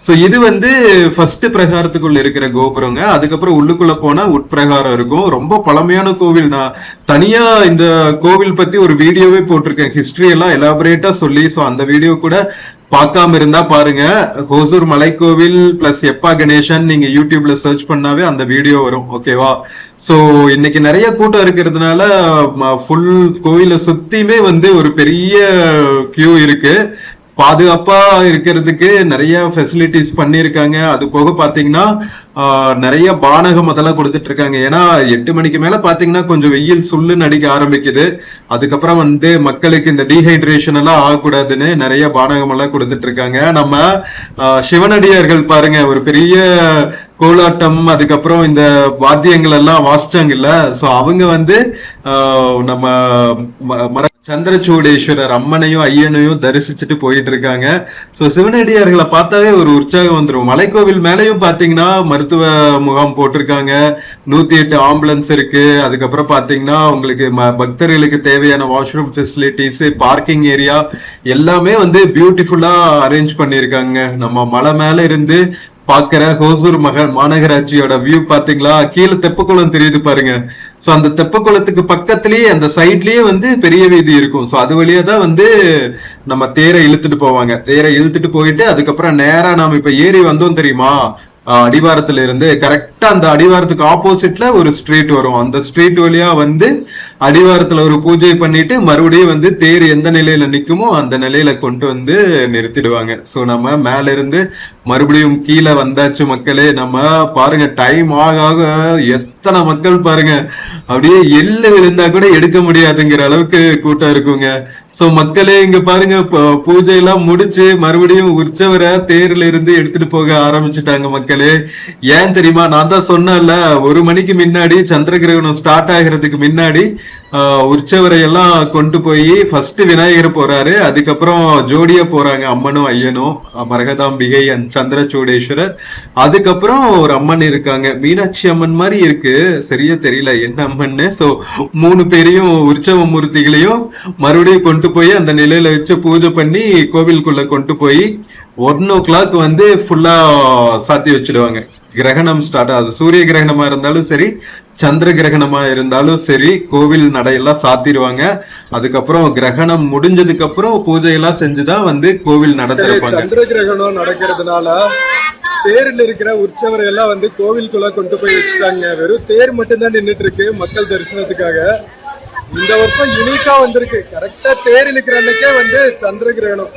Speaker 2: சோ இது வந்து ஃபர்ஸ்ட் பிரகாரத்துக்குள்ள இருக்கிற கோபுரங்க. அதுக்கப்புறம் உள்ளுக்குள்ள போனா உட்பிரகாரம் இருக்கும். ரொம்ப பழமையான கோவில். நான் தனியா இந்த கோவில் பத்தி ஒரு வீடியோவே போட்டிருக்கேன், ஹிஸ்டரி எல்லாம் எலாபரேட்டா சொல்லி. சோ அந்த வீடியோ கூட பார்க்காம இருந்தா பாருங்க. ஹோசூர் மலைக்கோவில் பிளஸ் எப்பா கணேசன் நீங்க யூடியூப்ல சர்ச் பண்ணாவே அந்த வீடியோ வரும். ஓகேவா? சோ இன்னைக்கு நிறைய கூட்டம் இருக்கிறதுனால ஃபுல் கோயிலை சுத்தியுமே வந்து ஒரு பெரிய கியூ இருக்கு. பாதுகாப்பா இருக்கிறதுக்கு நிறைய ஃபெசிலிட்டிஸ் பண்ணிருக்காங்க. அது போக பாத்தீங்கன்னா நிறைய பானகம் அதெல்லாம் கொடுத்துட்டு இருக்காங்க. ஏன்னா 8 மணிக்கு மேல பாத்தீங்கன்னா கொஞ்சம் வெயில் சுள்ளுன்னு அடிக்க ஆரம்பிக்குது. அதுக்கப்புறம் வந்து மக்களுக்கு இந்த டீஹைட்ரேஷன் எல்லாம் ஆகக்கூடாதுன்னு நிறைய பானகம் எல்லாம் கொடுத்துட்டு இருக்காங்க. நம்ம சிவனடியார்கள் பாருங்க, ஒரு பெரிய கோலாட்டம் அதுக்கப்புறம் இந்த வாத்தியங்கள் எல்லாம் வாசிச்சாங்கல்ல. சோ அவங்க வந்து நம்ம சந்திரசூடேஸ்வரர் அம்மனையும் ஐயனையும் தரிசிச்சுட்டு போயிட்டு இருக்காங்க. சோ சிவனடியார்களை பார்த்தாவே ஒரு உற்சாகம் வந்துடும். மலைக்கோவில் மேலையும் பாத்தீங்கன்னா மருத்துவ முகாம் போட்டிருக்காங்க. 108 ஆம்புலன்ஸ் இருக்கு. அதுக்கப்புறம் பாத்தீங்கன்னா உங்களுக்கு பக்தர்களுக்கு தேவையான வாஷ்ரூம் ஃபெசிலிட்டிஸ், பார்க்கிங் ஏரியா எல்லாமே வந்து பியூட்டிஃபுல்லா அரேஞ்ச் பண்ணிருக்காங்க. நம்ம மலை மேல இருந்து பாக்குற ஹோசூர் மாநகராட்சியோட வியூ பாத்தீங்களா? கீழே தெப்பக்குளம் தெரியுது பாருங்க. சோ அந்த தெப்பக்குளத்துக்கு பக்கத்திலேயே அந்த சைட்லயே வந்து பெரிய வீதி இருக்கும். சோ அது வழியா தான் வந்து நம்ம தேரை இழுத்துட்டு போவாங்க. தேரை இழுத்துட்டு போயிட்டு அதுக்கப்புறம் நேரா நாம இப்ப ஏறி வந்தோம் தெரியுமா, அடிவாரத்துல இருந்து கரெக்டா அந்த அடிவாரத்துக்கு ஆப்போசிட்ல ஒரு ஸ்ட்ரீட் வரும். அந்த ஸ்ட்ரீட் வழியா வந்து அடிவாரத்துல ஒரு பூஜை பண்ணிட்டு மறுபடியும் வந்து தேர் எந்த நிலையில நிக்குமோ அந்த நிலையில கொண்டு வந்து நிறுத்திடுவாங்க. சோ நம்ம மேல இருந்து மறுபடியும் கீழே வந்தாச்சு மக்களே. நம்ம பாருங்க டைம் ஆக ஆக எத்தனை மக்கள் பாருங்க, அப்படியே எள்ளு விழுந்தா கூட எடுக்க முடியாதுங்கிற அளவுக்கு கூட்டம் இருக்குங்க. சோ மக்களே இங்க பாருங்க, பூஜை எல்லாம் முடிச்சு மறுபடியும் உற்சவரை தேர்ல இருந்து எடுத்துட்டு போக ஆரம்பிச்சுட்டாங்க மக்களே. ஏன் தெரியுமா? நான் தான் சொன்னேன்ல, 1 மணிக்கு முன்னாடி சந்திர கிரகணம் ஸ்டார்ட் ஆகிறதுக்கு முன்னாடி உற்சவரை எல்லாம் கொண்டு போய் ஃபர்ஸ்ட் விநாயகர் போறாரு. அதுக்கப்புறம் ஜோடியா போறாங்க அம்மனும் ஐயனும், மரகதாம்பிகை சந்திரசூடேஸ்வரர். அதுக்கப்புறம் ஒரு அம்மன் இருக்காங்க, மீனாட்சி அம்மன் மாதிரி இருக்கு, சரியா தெரியல என்ன அம்மன்னு. சோ 3 பேரையும் உற்சவ மூர்த்திகளையும் மறுபடியும் கொண்டு போய் அந்த நிலையில வச்சு பூஜை பண்ணி கோவிலுக்குள்ள கொண்டு போய் 1 o'clock வந்து ஃபுல்லா சாத்தி வச்சிடுவாங்க. கிரகணம் ஸ்டார்ட் ஆகுது. சூரிய கிரகணமா இருந்தாலும் சரி, சந்திர கிரகணமா இருந்தாலும் சரி, கோவில் நடையெல்லாம் சாத்திடுவாங்க. அதுக்கப்புறம் கிரகணம் முடிஞ்சதுக்கு அப்புறம் பூஜை எல்லாம் செஞ்சுதான் வந்து கோவில் நட திறப்பாங்க.
Speaker 1: சந்திர கிரகணம் நடக்கிறதுனால தேரில் இருக்கிற உற்சவரை எல்லாம் வந்து கோவிலுக்குள்ள கொண்டு போய் வச்சுட்டாங்க. வெறும் தேர் மட்டும்தான் நின்றுட்டு இருக்கு மக்கள் தரிசனத்துக்காக. இந்த வருஷம் யூனிக்கா வந்திருக்கு. கரெக்டா தேர் இருக்கிற அன்னைக்கே வந்து சந்திர கிரகணம்.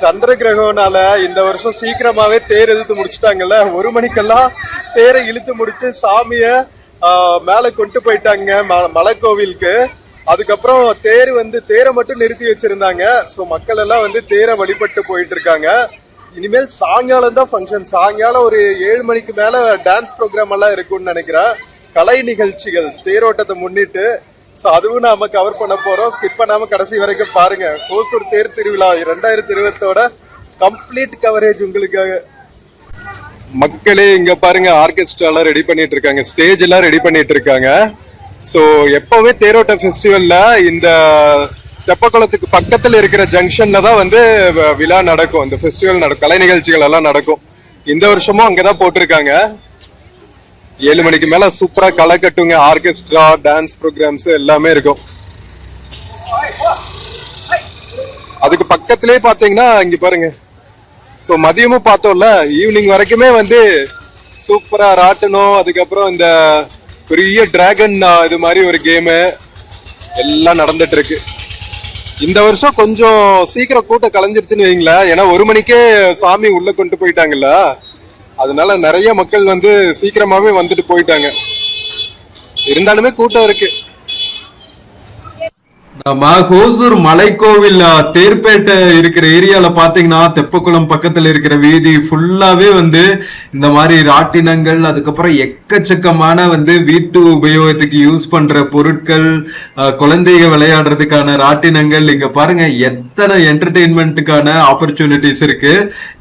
Speaker 1: சந்திர கிரகம்னால இந்த வருஷம் சீக்கிரமாவே தேர் இழுத்து முடிச்சுட்டாங்கல்ல. 1 மணிக்கெல்லாம் தேரை இழுத்து முடிச்சு சாமிய மேல கொண்டு போயிட்டாங்க மலைக்கோவிலுக்கு. அதுக்கப்புறம் தேரை மட்டும் நிறுத்தி வச்சிருந்தாங்க. ஸோ மக்கள் எல்லாம் வந்து தேரை வழிபட்டு போயிட்டு இருக்காங்க. இனிமேல் சாயங்காலம் தான் ஃபங்க்ஷன். சாயங்காலம் ஒரு 7 மணிக்கு மேல டான்ஸ் ப்ரோக்ராம் எல்லாம் இருக்கும்னு நினைக்கிறேன். கலை நிகழ்ச்சிகள் தேரோட்டத்தை முன்னிட்டு. ஸோ அதுவும் நாம கவர் பண்ண போறோம். ஸ்கிப் பண்ணாம கடைசி வரைக்கும் பாருங்க. ஓசூர் தேர் திருவிழா 2020 கம்ப்ளீட் கவரேஜ் உங்களுக்காக. மக்களே இங்க பாருங்க, ஆர்கெஸ்ட்ரா எல்லாம் ரெடி பண்ணிட்டு இருக்காங்க, ஸ்டேஜ் எல்லாம் ரெடி பண்ணிட்டு இருக்காங்க. ஸோ எப்பவுமே தேரோட்ட ஃபெஸ்டிவல்ல இந்த தெப்பக்குளத்துக்கு பக்கத்துல இருக்கிற ஜங்ஷன்ல தான் வந்து விழா நடக்கும், இந்த ஃபெஸ்டிவல் நடக்கும், கலை நிகழ்ச்சிகள் எல்லாம் நடக்கும். இந்த வருஷமும் அங்கதான் போட்டிருக்காங்க. 7 மணிக்கு மேல சூப்பரா களை கட்டுங்க. ஆர்கெஸ்ட்ரா, டான்ஸ் ப்ரோக்ராம்ஸ் எல்லாமே இருக்கும். அதுக்கு பக்கத்திலே பாத்தீங்கன்னா இங்க பாருங்க. ஸோ மதியமும் பார்த்தோம்ல, ஈவினிங் வரைக்குமே வந்து சூப்பரா ராட்டணும். அதுக்கப்புறம் இந்த பெரிய டிராகன் இது மாதிரி ஒரு கேமு எல்லாம் நடந்துட்டு இருக்கு. இந்த வருஷம் கொஞ்சம் சீக்கிரம் கூட்டம் கலைஞ்சிருச்சுன்னு வைங்களேன். ஏன்னா 1 மணிக்கே சாமி உள்ள கொண்டு போயிட்டாங்கல்ல, அதனால நிறைய மக்கள் வந்து சீக்கிரமாவே வந்துட்டு போயிட்டாங்க. இருந்தாலுமே கூட்டம் இருக்கு.
Speaker 2: நம்ம ஹோசூர் மலைக்கோவில் தேர்பேட்டை இருக்கிற ஏரியால பாத்தீங்கன்னா தெப்பக்குளம் பக்கத்துல இருக்கிற வீதி ஃபுல்லாவே வந்து இந்த மாதிரி ராட்டினங்கள், அதுக்கப்புறம் எக்கச்சக்கமான வந்து வீட்டு உபயோகத்துக்கு யூஸ் பண்ற பொருட்கள், குழந்தைங்க விளையாடுறதுக்கான ராட்டினங்கள். இங்க பாருங்க எத்தனை என்டர்டெயின்மெண்ட்டுக்கான ஆப்பர்ச்சுனிட்டிஸ் இருக்கு.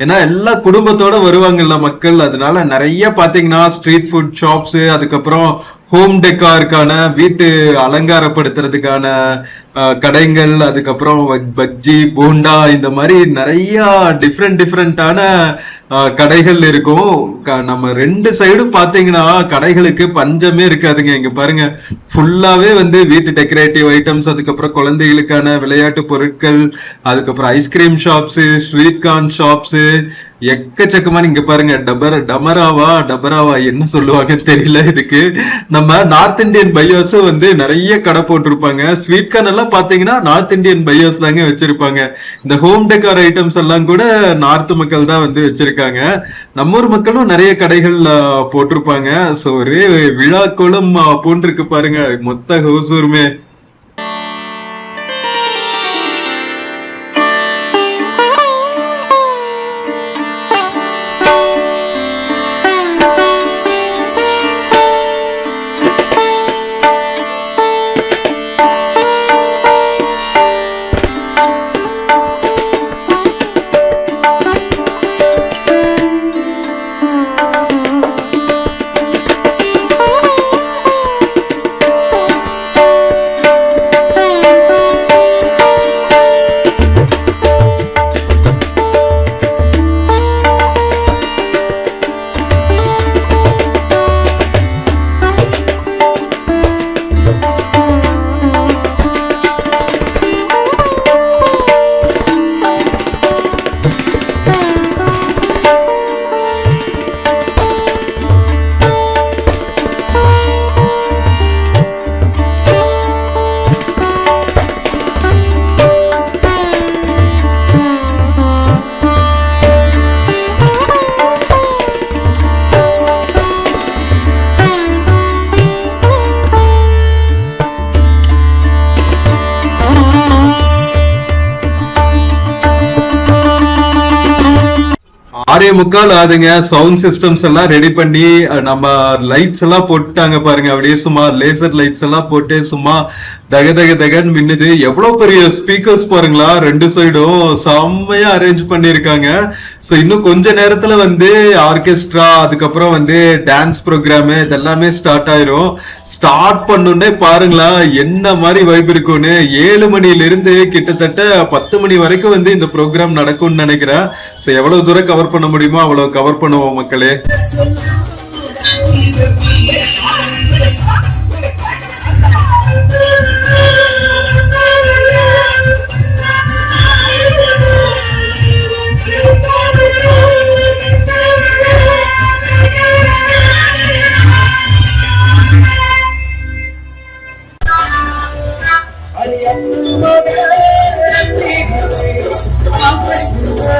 Speaker 2: ஏன்னா எல்லா குடும்பத்தோட வருவாங்கல்ல மக்கள், அதனால நிறைய பாத்தீங்கன்னா ஸ்ட்ரீட் ஃபுட் ஷாப்ஸ், அதுக்கப்புறம் ஹோம் டெக்காருக்கான வீட்டு அலங்காரப்படுத்துறதுக்கான கடைகள், அதுக்கப்புறம் பஜ்ஜி, போண்டா, இந்த மாதிரி நிறைய டிஃப்ரெண்டான கடைகள் இருக்கும். நம்ம 2 சைடும் பாத்தீங்கன்னா கடைகளுக்கு பஞ்சமே இருக்காதுங்க. இங்க பாருங்க ஃபுல்லாவே வந்து வீட்டு டெக்கரேட்டிவ் ஐட்டம்ஸ், அதுக்கப்புறம் குழந்தைகளுக்கான விளையாட்டு பொருட்கள், அதுக்கப்புறம் ice cream shops, sweet corn shops, எக்கச்சக்கமான. இங்க பாருங்க டபராவா என்ன சொல்லுவாங்கன்னு தெரியல இதுக்கு. நம்ம நார்த் இந்தியன் பையர்ஸும் வந்து நிறைய கடை போட்டிருப்பாங்க. ஸ்வீட் கார்ன் எல்லாம் பாத்தீங்கன்னா நார்த் இந்தியன் பையர்ஸ் தாங்க வச்சிருப்பாங்க. இந்த ஹோம் டெக்கார் ஐட்டம்ஸ் எல்லாம் கூட நார்த் மக்கள் தான் வந்து வச்சிருக்காங்க. நம்ம ஊர் மக்களும் நிறைய கடைகள் போட்டிருப்பாங்க. சோ ஒரே விழா கோலம் போன்றிருக்கு பாருங்க மொத்த ஹோசூருமே. முக்கால் ஆகுதுங்க. சவுண்ட் சிஸ்டம்ஸ் எல்லாம் ரெடி பண்ணி நம்ம லைட்ஸ் எல்லாம் போட்டுட்டாங்க பாருங்க. அப்படியே சும்மா லேசர் லைட்ஸ் எல்லாம் போட்டு சும்மா தகன்னு மின்னுது. எவ்வளவு பெரிய ஸ்பீக்கர்ஸ் பாருங்களா, 2 சைடும் செம்மையா அரேஞ்ச் பண்ணிருக்காங்க. சோ இன்னும் கொஞ்ச நேரத்துல வந்து ஆர்கெஸ்ட்ரா, அதுக்கப்புறம் வந்து டான்ஸ் ப்ரோக்ராம் இதெல்லாமே ஸ்டார்ட் ஆயிரும். ஸ்டார்ட் பண்ணுனே பாருங்களா என்ன மாதிரி வைப் இருக்கும்னு. 7 மணில இருந்து கிட்டத்தட்ட 10 மணி வரைக்கும் வந்து இந்த ப்ரோக்ராம் நடக்கும்னு நினைக்கிறேன். சோ எவ்வளவு தூரம் கவர் பண்ண முடியுமோ அவ்வளவு கவர் பண்ணுவோம் மக்களே.
Speaker 3: I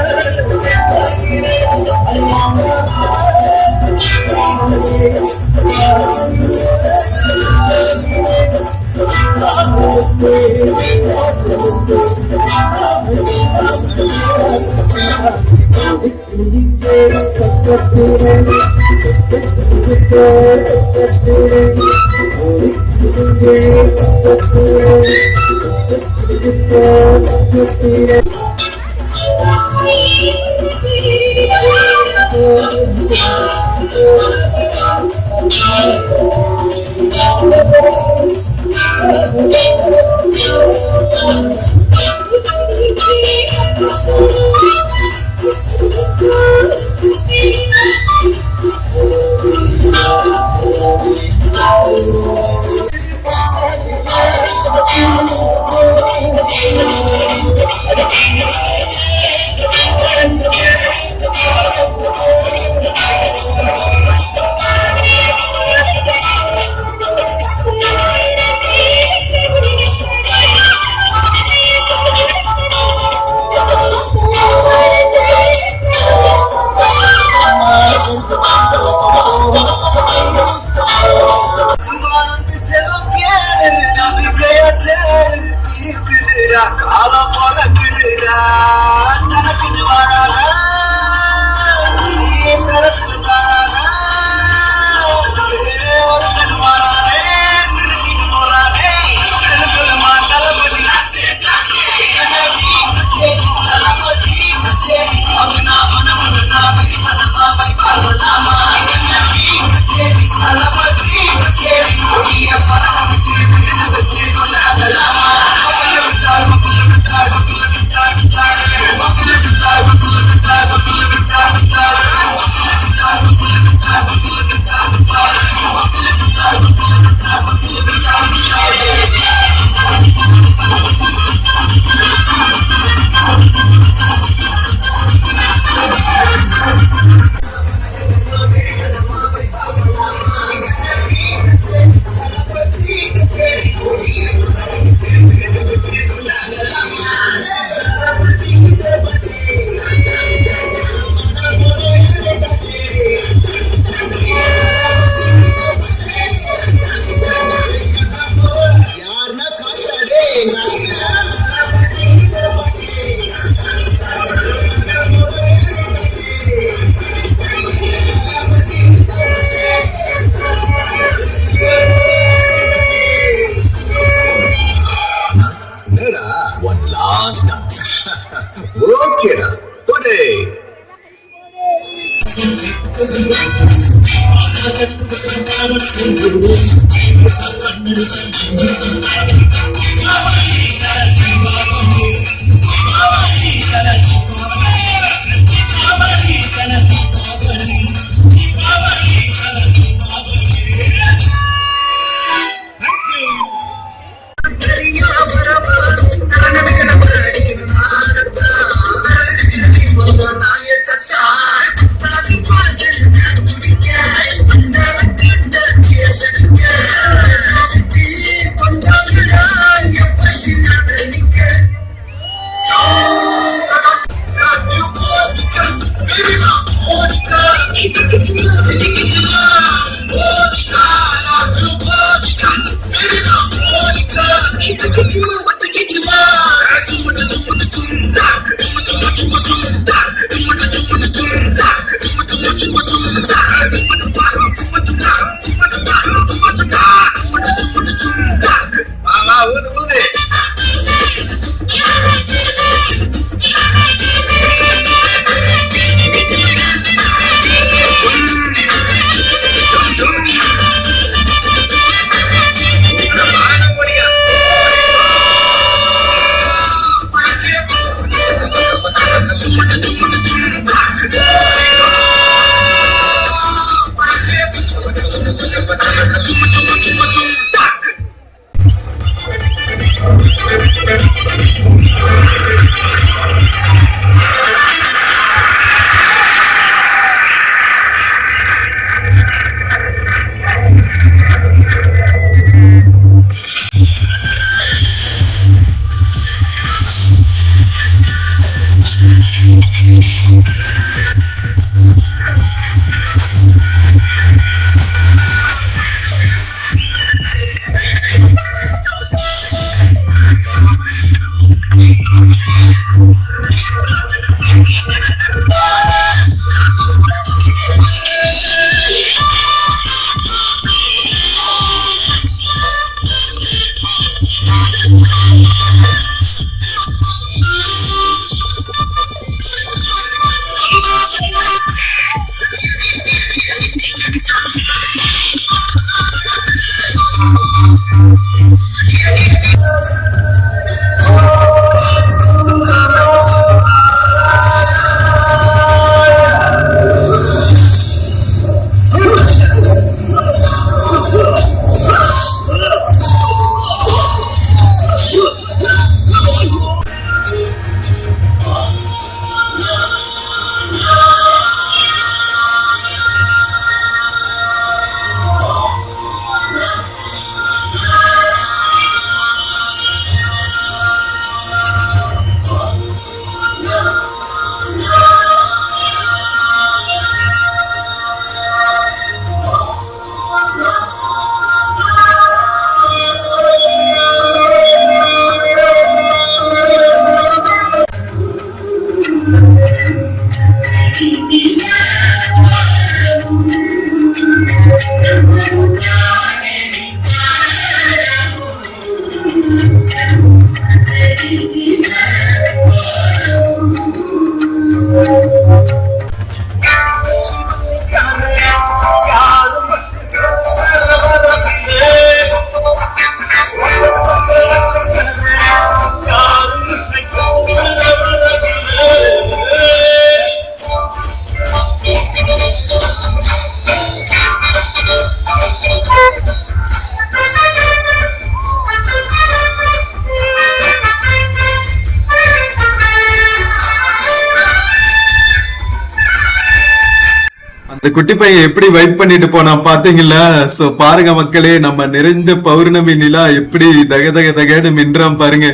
Speaker 2: இந்த குட்டி பையன் எப்படி வைப் பண்ணிட்டு போனா பாத்தீங்களா? சோ பாருங்க மக்களே, நம்ம நிறைஞ்ச பௌர்ணமி நிலா எப்படி தக தக தகன்னு மின்றாம் பாருங்க.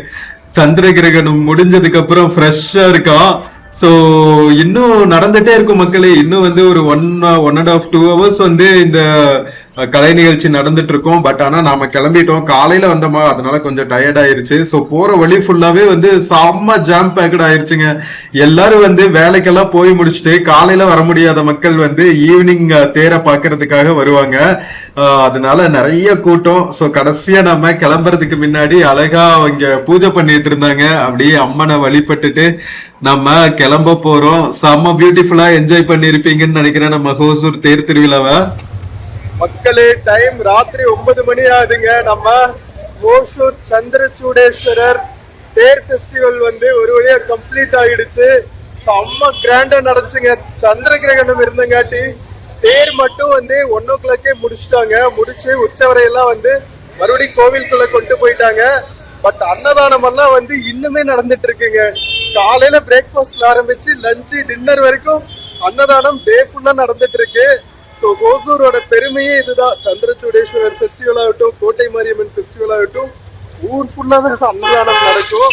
Speaker 2: சந்திர கிரகணம் முடிஞ்சதுக்கு அப்புறம் ஃப்ரெஷ்ஷா இருக்கான். சோ இன்னும் நடந்துட்டே இருக்கும் மக்களே. இன்னும் வந்து ஒரு 1.5 2 hours வந்து இந்த கலை நிகழ்ச்சி நடந்துட்டு இருக்கும். பட் ஆனா நாம கிளம்பிட்டோம், காலையில வந்தோமா, அதனால கொஞ்சம் டயர்ட் ஆயிருச்சு. சோ போற வழி ஃபுல்லாவே வந்து செம்ம ஜாம் பேக்கட் ஆயிருச்சுங்க. எல்லாரும் வந்து வேலைக்கெல்லாம் போய் முடிச்சுட்டு காலையில வர முடியாத மக்கள் வந்து ஈவினிங் தேரை பாக்குறதுக்காக வருவாங்க. அதனால நிறைய கூட்டம். சோ கடைசியா நம்ம கிளம்புறதுக்கு முன்னாடி அழகா இங்க பூஜை பண்ணிட்டு இருந்தாங்க. அப்படியே அம்மனை வழிபட்டுட்டு நம்ம கிளம்ப போறோம். செம்ம பியூட்டிஃபுல்லா என்ஜாய் பண்ணிருப்பீங்கன்னு நினைக்கிறேன் நம்ம ஹோசூர் தேர் திருவிழாவை.
Speaker 1: மக்களே, டைம் ராத்திரி 9 மணி ஆகுதுங்க. நம்ம ஓசூர் சந்திரசூடேஸ்வரர் தேர் ஃபெஸ்டிவல் வந்து ஒரு வழியா கம்ப்ளீட் ஆகிடுச்சு. செம்ம கிராண்டா நடந்துச்சுங்க. சந்திர கிரகணம் இருந்தங்காட்டி தேர் மட்டும் வந்து 1 o'clock முடிச்சுட்டாங்க. முடிச்சு உச்சவரையெல்லாம் வந்து மறுபடியும் கோவிலுக்குள்ள கொண்டு போயிட்டாங்க. பட் அன்னதானம் எல்லாம் வந்து இன்னுமே நடந்துட்டு இருக்குங்க. காலையில பிரேக்ஃபாஸ்ட்ல ஆரம்பிச்சு லஞ்சு டின்னர் வரைக்கும் அன்னதானம் டே ஃபுல்லா நடந்துட்டு இருக்கு. ஸோ ஓசூரோட பெருமையே இதுதான். சந்திரசூடேஸ்வரர் ஃபெஸ்டிவல் ஆகட்டும், கோட்டை மாரியம்மன் ஃபெஸ்டிவல் ஆகட்டும், ஊர் ஃபுல்லா தான் அன்னதானம் நடக்கும்.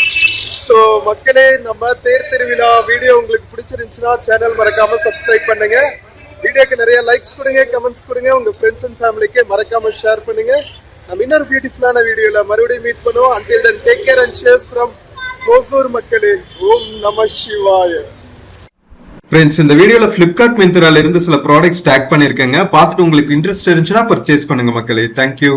Speaker 1: ஸோ மக்களே, நம்ம தேர் திருவிழா வீடியோ உங்களுக்கு பிடிச்சிருந்துச்சுன்னா சேனல் மறக்காம சப்ஸ்கிரைப் பண்ணுங்க. வீடியோக்கு நிறைய லைக்ஸ் கொடுங்க, கமெண்ட்ஸ் கொடுங்க, உங்க ஃப்ரெண்ட்ஸ் அண்ட் ஃபேமிலிக்கு மறக்காம ஷேர் பண்ணுங்க. நம்ம இன்னொரு பியூட்டிஃபுல்லான வீடியோல மறுபடியும் மீட் பண்ணுவோம். until then take care and cheers from Hosur மக்களே. ஓம் நம சிவாய.
Speaker 2: ஃப்ரெண்ட்ஸ், இந்த வீடியோல பிளிப்கார்ட் மிந்த்ரால இருந்து சில ப்ராடக்ட்ஸ் டேக் பண்ணிருக்கேங்க. பார்த்துட்டு உங்களுக்கு இன்ட்ரெஸ்ட் இருந்துச்சுன்னா பர்ச்சேஸ் பண்ணுங்க மக்களே. தேங்க்யூ.